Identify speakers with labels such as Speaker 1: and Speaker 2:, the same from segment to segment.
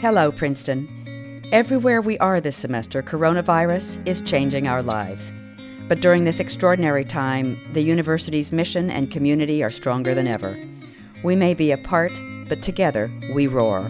Speaker 1: Hello, Princeton. Everywhere we are this semester, coronavirus is changing our lives. But during this extraordinary time, the university's mission and community are stronger than ever. We may be apart, but together we roar.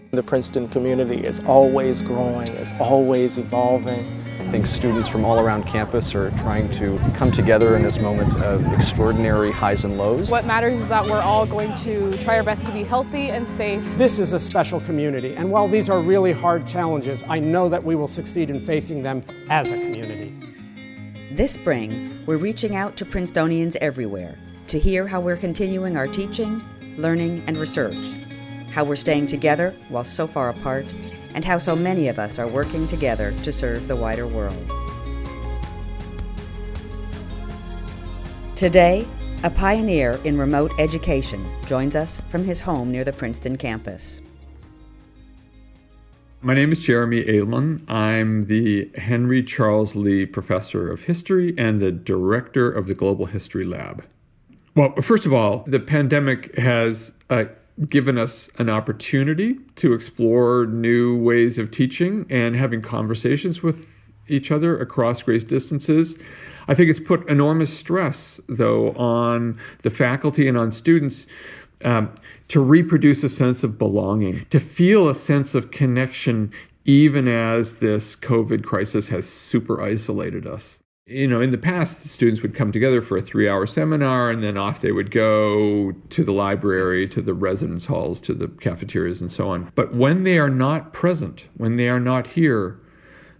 Speaker 2: The Princeton community is always growing, is always evolving.
Speaker 3: I think students from all around campus are trying to come together in this moment of extraordinary highs and lows.
Speaker 4: What matters is that we're all going to try our best to be healthy and safe.
Speaker 5: This is a special community, and while these are really hard challenges, I know that we will succeed in facing them as a community.
Speaker 1: This spring, we're reaching out to Princetonians everywhere to hear how we're continuing our teaching, learning, and research, how we're staying together while so far apart, and how so many of us are working together to serve the wider world. Today, a pioneer in remote education joins us from his home near the Princeton campus.
Speaker 6: My name is Jeremy Adelman. I'm the Henry Charles Lee Professor of History and the Director of the Global History Lab. Well, first of all, the pandemic has given us an opportunity to explore new ways of teaching and having conversations with each other across great distances. I think it's put enormous stress, though, on the faculty and on students to reproduce a sense of belonging, to feel a sense of connection, even as this COVID crisis has super isolated us. You know, in the past, the students would come together for a 3-hour seminar, and then off they would go to the library, to the residence halls, to the cafeterias, and so on. But when they are not present, when they are not here,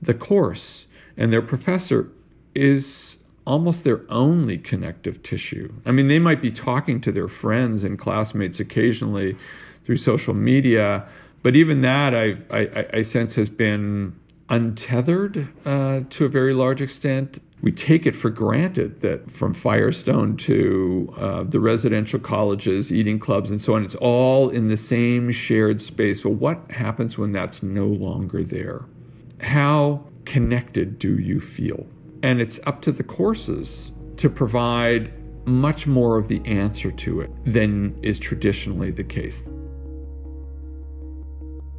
Speaker 6: the course and their professor is almost their only connective tissue. I mean, they might be talking to their friends and classmates occasionally through social media, but even that I sense has been untethered to a very large extent. We take it for granted that from Firestone to the residential colleges, eating clubs, and so on, it's all in the same shared space. Well, what happens when that's no longer there? How connected do you feel? And it's up to the courses to provide much more of the answer to it than is traditionally the case.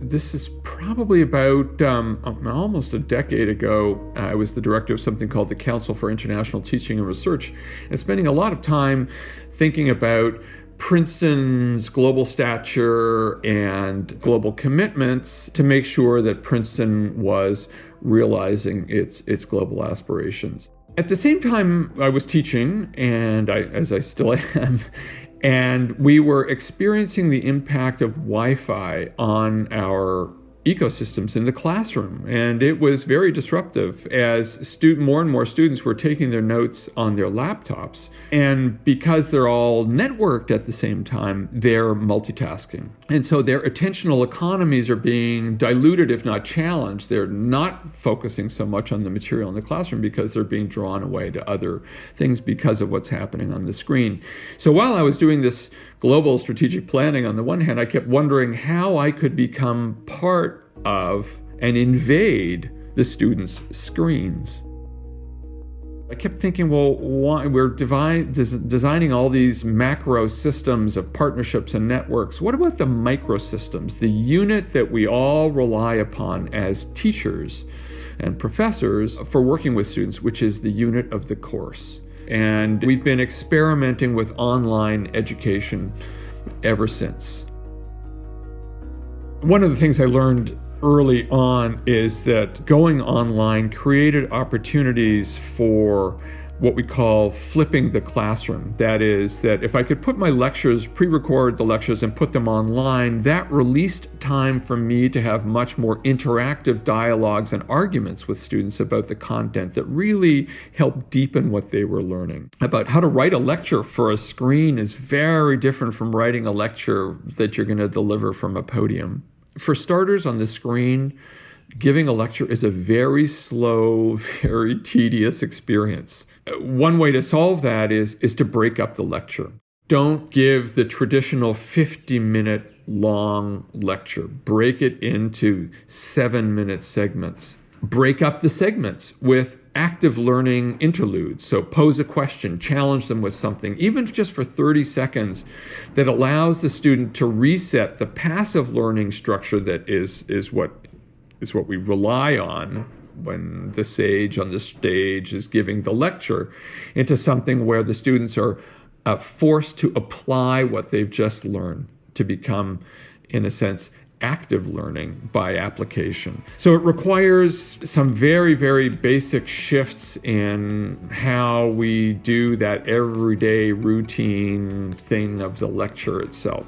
Speaker 6: This is probably about almost a decade ago. I was the director of something called the Council for International Teaching and Research, and spending a lot of time thinking about Princeton's global stature and global commitments to make sure that Princeton was realizing its global aspirations. At the same time, I was teaching, and as I still am, and we were experiencing the impact of Wi-Fi on our ecosystems in the classroom. And it was very disruptive as more and more students were taking their notes on their laptops. And because they're all networked at the same time, they're multitasking. And so their attentional economies are being diluted, if not challenged. They're not focusing so much on the material in the classroom because they're being drawn away to other things because of what's happening on the screen. So while I was doing this global strategic planning, on the one hand, I kept wondering how I could become part of and invade the students' screens. I kept thinking, well, why we're designing all these macro systems of partnerships and networks. What about the micro systems, the unit that we all rely upon as teachers and professors for working with students, which is the unit of the course? And we've been experimenting with online education ever since. One of the things I learned early on is that going online created opportunities for what we call flipping the classroom. That is, that if I could put my lectures, pre-record the lectures and put them online, that released time for me to have much more interactive dialogues and arguments with students about the content that really helped deepen what they were learning. About how to write a lecture for a screen is very different from writing a lecture that you're going to deliver from a podium. For starters, on the screen, giving a lecture is a very slow, very tedious experience. One way to solve that is to break up the lecture. Don't give the traditional 50-minute long lecture. Break it into 7-minute segments. break up the segments with active learning interludes. So pose a question, challenge them with something, even just for 30 seconds, that allows the student to reset the passive learning structure that is what we rely on when the sage on the stage is giving the lecture, into something where the students are forced to apply what they've just learned, to become, in a sense, active learning by application. So it requires some very, very basic shifts in how we do that everyday routine thing of the lecture itself.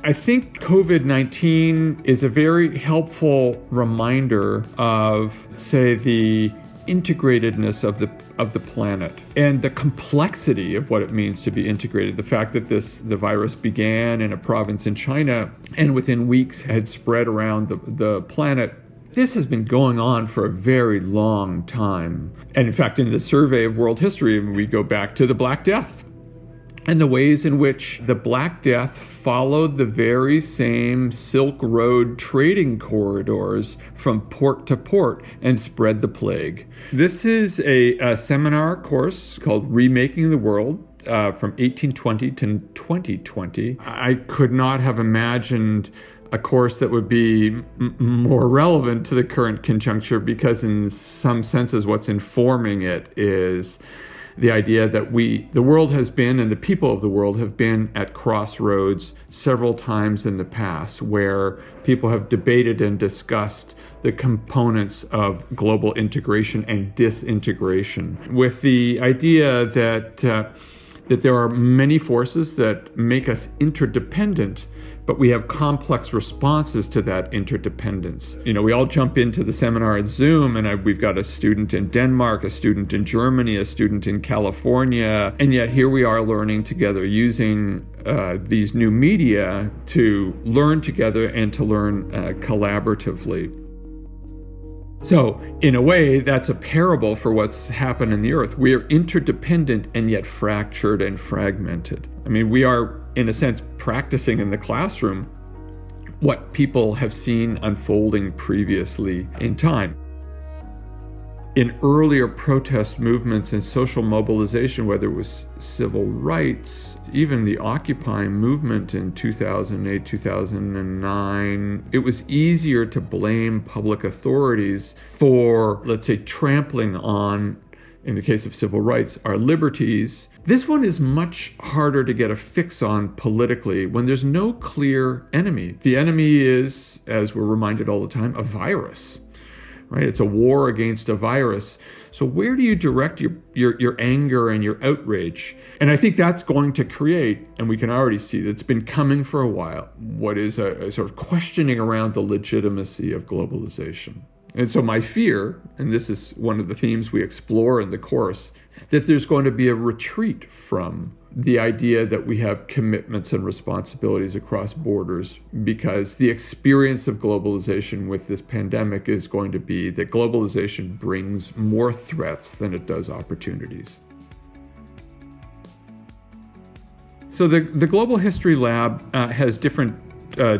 Speaker 6: I think COVID-19 is a very helpful reminder of, say, the integratedness of the planet and the complexity of what it means to be integrated. The fact that the virus began in a province in China and within weeks had spread around the planet. This has been going on for a very long time. And in fact, in the survey of world history, we go back to the Black Death and the ways in which the Black Death followed the very same Silk Road trading corridors from port to port and spread the plague. This is a seminar course called Remaking the World from 1820 to 2020. I could not have imagined a course that would be more relevant to the current conjuncture, because in some senses what's informing it is the idea that the world has been, and the people of the world have been, at crossroads several times in the past, where people have debated and discussed the components of global integration and disintegration, with the idea that there are many forces that make us interdependent, but we have complex responses to that interdependence. We all jump into the seminar at Zoom, and we've got a student in Denmark, a student in Germany, a student in California, and yet here we are learning together using these new media to learn together and to learn collaboratively. So, in a way, that's a parable for what's happened in the earth. We are interdependent and yet fractured and fragmented. I mean, we are, in a sense, practicing in the classroom what people have seen unfolding previously in time. In earlier protest movements and social mobilization, whether it was civil rights, even the Occupy movement in 2008, 2009, it was easier to blame public authorities for, let's say, trampling on, in the case of civil rights, our liberties. This one is much harder to get a fix on politically when there's no clear enemy. The enemy is, as we're reminded all the time, a virus. Right? It's a war against a virus. So where do you direct your anger and your outrage? And I think that's going to create, and we can already see that it's been coming for a while, what is a sort of questioning around the legitimacy of globalization. And so my fear, and this is one of the themes we explore in the course, that there's going to be a retreat from the idea that we have commitments and responsibilities across borders, because the experience of globalization with this pandemic is going to be that globalization brings more threats than it does opportunities. So the Global History Lab has different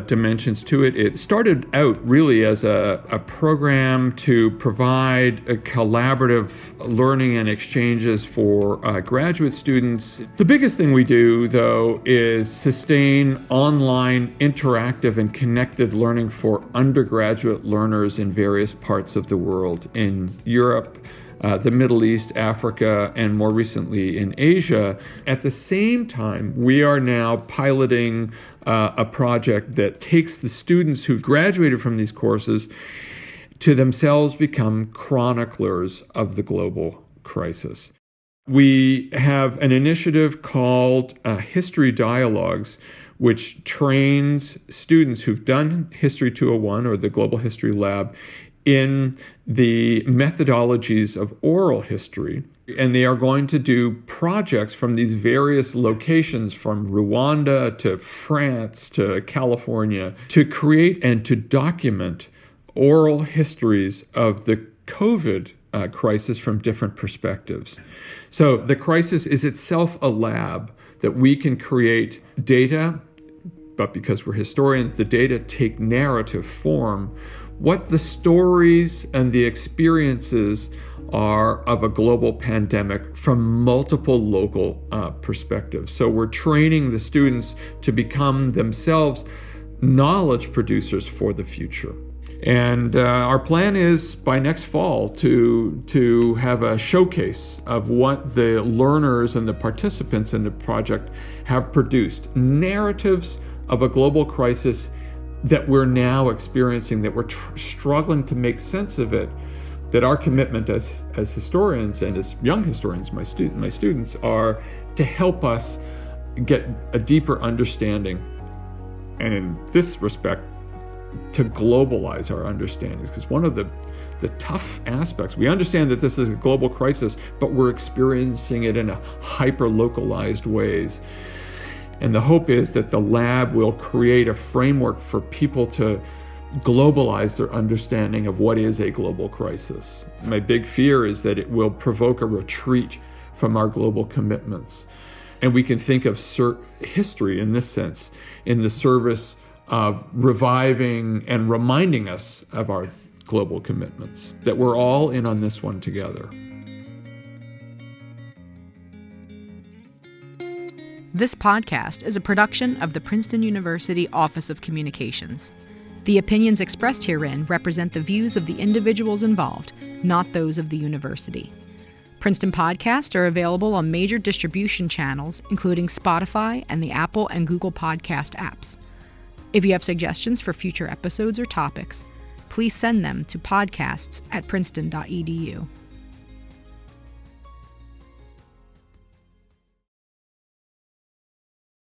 Speaker 6: dimensions to it. It started out really as a program to provide a collaborative learning and exchanges for graduate students. The biggest thing we do, though, is sustain online, interactive, and connected learning for undergraduate learners in various parts of the world, in Europe, the Middle East, Africa, and more recently in Asia. At the same time, we are now piloting a project that takes the students who've graduated from these courses to themselves become chroniclers of the global crisis. We have an initiative called History Dialogues, which trains students who've done History 201 or the Global History Lab in the methodologies of oral history. And they are going to do projects from these various locations, from Rwanda to France to California, to create and to document oral histories of the COVID crisis from different perspectives. So the crisis is itself a lab that we can create data, but because we're historians, the data take narrative form, what the stories and the experiences are of a global pandemic from multiple local perspectives. So we're training the students to become themselves knowledge producers for the future. And our plan is by next fall to have a showcase of what the learners and the participants in the project have produced. Narratives of a global crisis that we're now experiencing, that we're struggling to make sense of it, that our commitment as historians and as young historians, my students, are to help us get a deeper understanding, and in this respect, to globalize our understandings. Because one of the tough aspects, we understand that this is a global crisis, but we're experiencing it in a hyper-localized ways. And the hope is that the lab will create a framework for people to globalize their understanding of what is a global crisis. My big fear is that it will provoke a retreat from our global commitments. And we can think of history in this sense, in the service of reviving and reminding us of our global commitments, that we're all in on this one together.
Speaker 7: This podcast is a production of the Princeton University Office of Communications. The opinions expressed herein represent the views of the individuals involved, not those of the university. Princeton podcasts are available on major distribution channels, including Spotify and the Apple and Google Podcast apps. If you have suggestions for future episodes or topics, please send them to podcasts@princeton.edu.